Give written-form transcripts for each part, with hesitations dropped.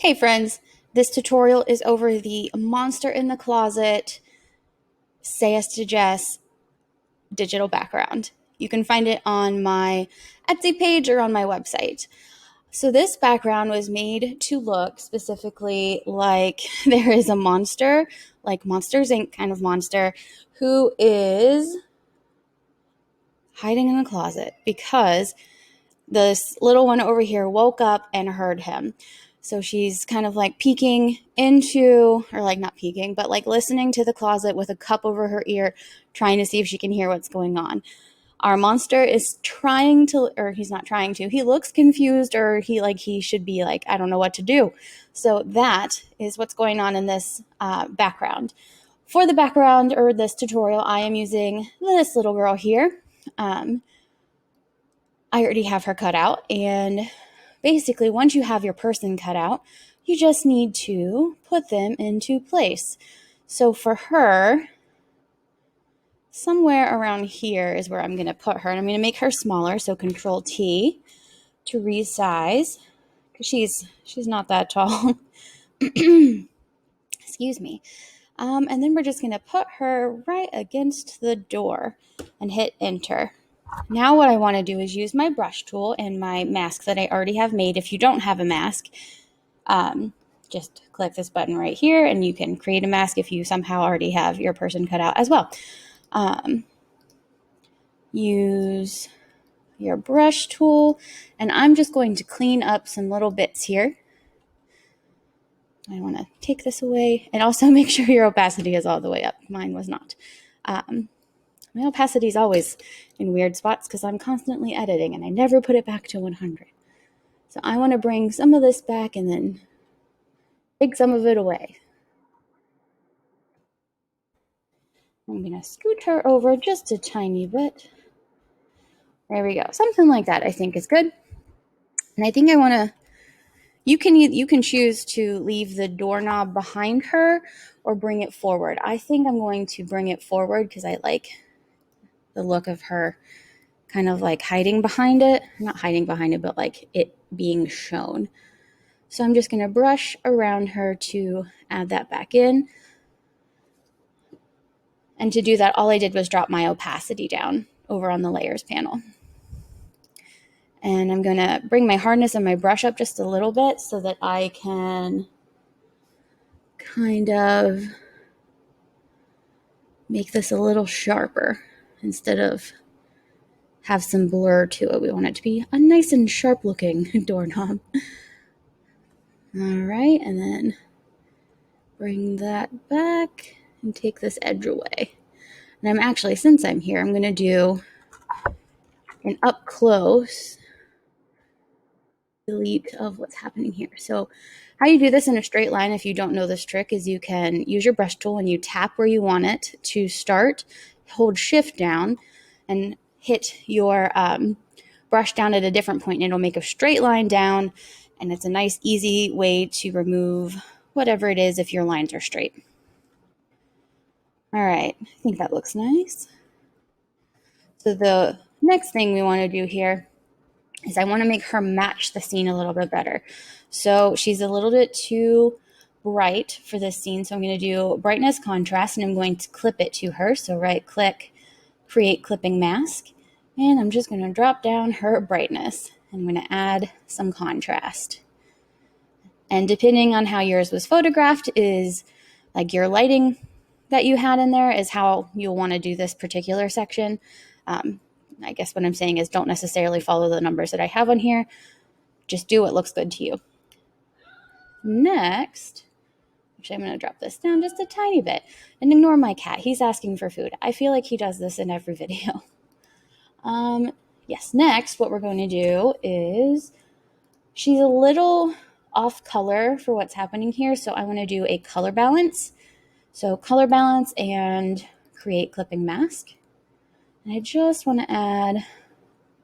Hey friends, this tutorial is over the Monster in the Closet Say Yes to Jess digital background. You can find it on my Etsy page or on my website. So this background was made to look specifically like there is a monster, like Monsters Inc. kind of monster, who is hiding in the closet because this little one over here woke up and heard him. So she's kind of like peeking into, or like not peeking, but like listening to the closet with a cup over her ear, trying to see if she can hear what's going on. Our monster is trying to, or he's not trying to, he looks confused, or he should be like, I don't know what to do. So that is what's going on in this background. For the background or this tutorial, I am using this little girl here. I already have her cut out, and basically once you have your person cut out, you just need to put them into place. So for her, somewhere around here is where I'm going to put her, and I'm going to make her smaller, so Control T to resize, because she's not that tall. Excuse me. And then we're just going to put her right against the door and hit enter. Now what I want to do is use my brush tool and my mask that I already have made. If you don't have a mask, just click this button right here and you can create a mask if you somehow already have your person cut out as well. Use your brush tool, and I'm just going to clean up some little bits here. I want to take this away and also make sure your opacity is all the way up. Mine was not. My opacity is always in weird spots because I'm constantly editing and I never put it back to 100. So I want to bring some of this back and then take some of it away. I'm going to scoot her over just a tiny bit. There we go. Something like that I think is good. And I think I want to, you can choose to leave the doorknob behind her or bring it forward. I think I'm going to bring it forward because I like the look of her kind of like hiding behind it. Not hiding behind it, but like it being shown. So I'm just going to brush around her to add that back in. And to do that, all I did was drop my opacity down over on the layers panel. And I'm going to bring my hardness and my brush up just a little bit so that I can kind of make this a little sharper instead of have some blur to it. We want it to be a nice and sharp looking doorknob. All right, and then bring that back and take this edge away. And I'm actually, since I'm here, I'm going to do an up close delete of what's happening here. So how you do this in a straight line, if you don't know this trick, is you can use your brush tool and you tap where you want it to start, hold shift down and hit your brush down at a different point, and it'll make a straight line down, and it's a nice easy way to remove whatever it is if your lines are straight. All right, I think that looks nice. So the next thing we want to do here is I want to make her match the scene a little bit better. So she's a little bit too bright for this scene, so I'm going to do brightness contrast, and I'm going to clip it to her. So right click, create clipping mask, and I'm just going to drop down her brightness. I'm going to add some contrast. And depending on how yours was photographed is like your lighting that you had in there is how you'll want to do this particular section. I guess what I'm saying is don't necessarily follow the numbers that I have on here. Just do what looks good to you. Next, actually I'm going to drop this down just a tiny bit and ignore my cat. He's asking for food. I feel like he does this in every video. Yes, next what we're going to do is she's a little off color for what's happening here, so I want to do a color balance. So color balance and create clipping mask. And I just want to add,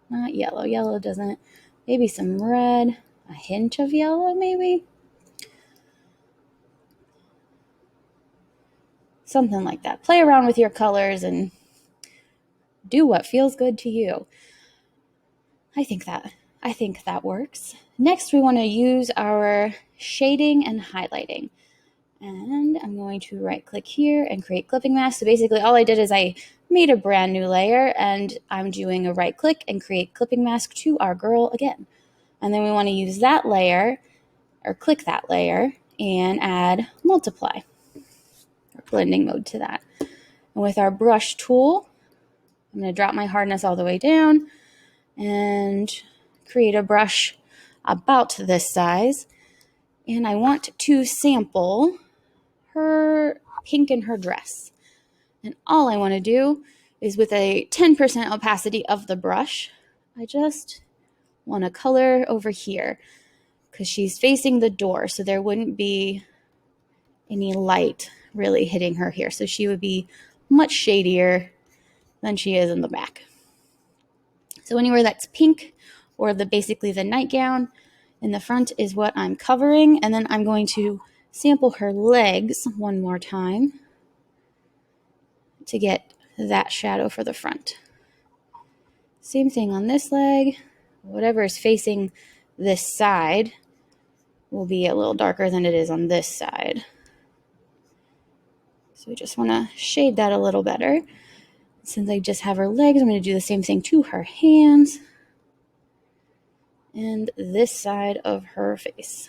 not yellow, yellow doesn't, maybe some red, a hint of yellow maybe. Something like that. Play around with your colors and do what feels good to you. I think I think that works. Next, we want to use our shading and highlighting. And I'm going to right click here and create clipping mask. So basically all I did is I made a brand new layer, and I'm doing a right click and create clipping mask to our girl again. And then we want to use that layer, or click that layer, and add multiply, or blending mode to that. And with our brush tool, I'm going to drop my hardness all the way down and create a brush about this size. And I want to sample her pink in her dress. And all I want to do is, with a 10% opacity of the brush, I just want to color over here because she's facing the door, so there wouldn't be any light really hitting her here. So she would be much shadier than she is in the back. So anywhere that's pink, or basically the nightgown in the front, is what I'm covering. And then I'm going to sample her legs one more time to get that shadow for the front. Same thing on this leg. Whatever is facing this side will be a little darker than it is on this side. So we just want to shade that a little better. Since I just have her legs, I'm going to do the same thing to her hands and this side of her face.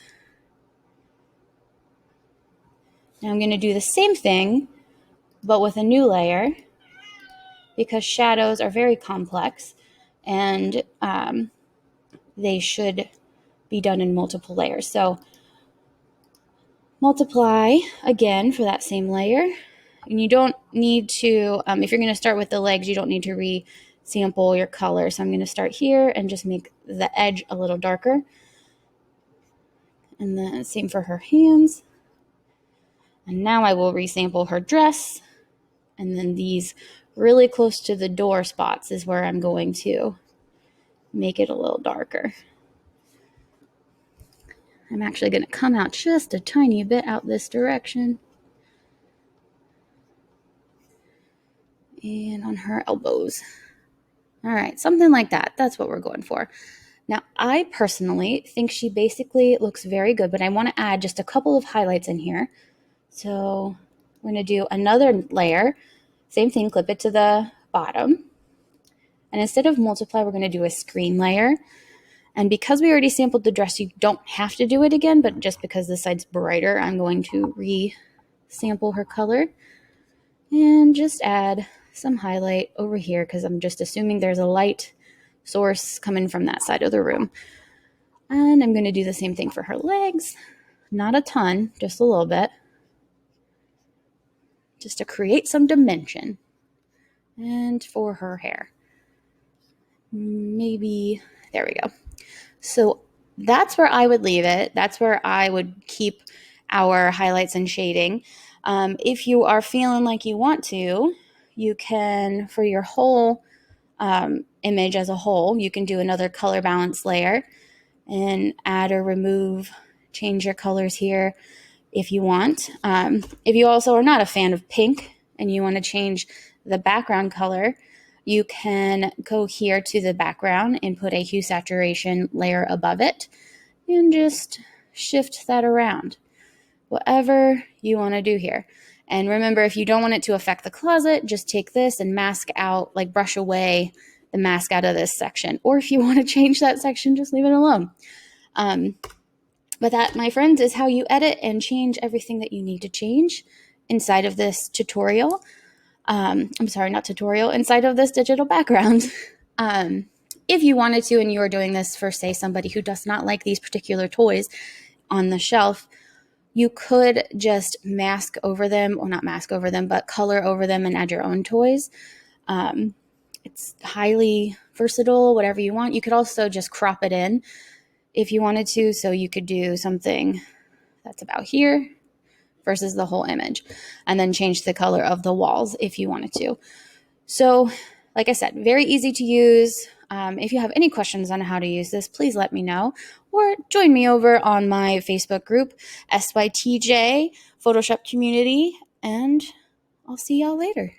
Now I'm going to do the same thing, but with a new layer, because shadows are very complex, and they should be done in multiple layers. So multiply again for that same layer. And you don't need to, if you're going to start with the legs, you don't need to re-sample your color. So I'm going to start here and just make the edge a little darker. And then same for her hands. And now I will resample her dress. And then these really close to the door spots is where I'm going to make it a little darker. I'm actually going to come out just a tiny bit out this direction. And on her elbows. All right, something like that. That's what we're going for. Now, I personally think she basically looks very good, but I want to add just a couple of highlights in here. So we're going to do another layer. Same thing, clip it to the bottom. And instead of multiply, we're going to do a screen layer. And because we already sampled the dress, you don't have to do it again, but just because this side's brighter, I'm going to re-sample her color and just add some highlight over here because I'm just assuming there's a light source coming from that side of the room. And I'm going to do the same thing for her legs. Not a ton, just a little bit. Just to create some dimension. And for her hair. Maybe, there we go. So that's where I would leave it. That's where I would keep our highlights and shading. If you are feeling like you want to, you can, for your whole image as a whole, you can do another color balance layer and add or remove, change your colors here if you want. If you also are not a fan of pink and you want to change the background color, you can go here to the background and put a hue saturation layer above it and just shift that around. Whatever you want to do here. And remember, if you don't want it to affect the closet, just take this and mask out, like brush away the mask out of this section. Or if you want to change that section, just leave it alone. But that, my friends, is how you edit and change everything that you need to change inside of this tutorial. Inside of this digital background. If you wanted to, and you are doing this for, say, somebody who does not like these particular toys on the shelf, you could just mask over them, or not mask over them, but color over them and add your own toys. It's highly versatile, whatever you want. You could also just crop it in if you wanted to. So you could do something that's about here versus the whole image, and then change the color of the walls if you wanted to. So, like I said, very easy to use. If you have any questions on how to use this, please let me know, or join me over on my Facebook group, SYTJ Photoshop Community, and I'll see y'all later.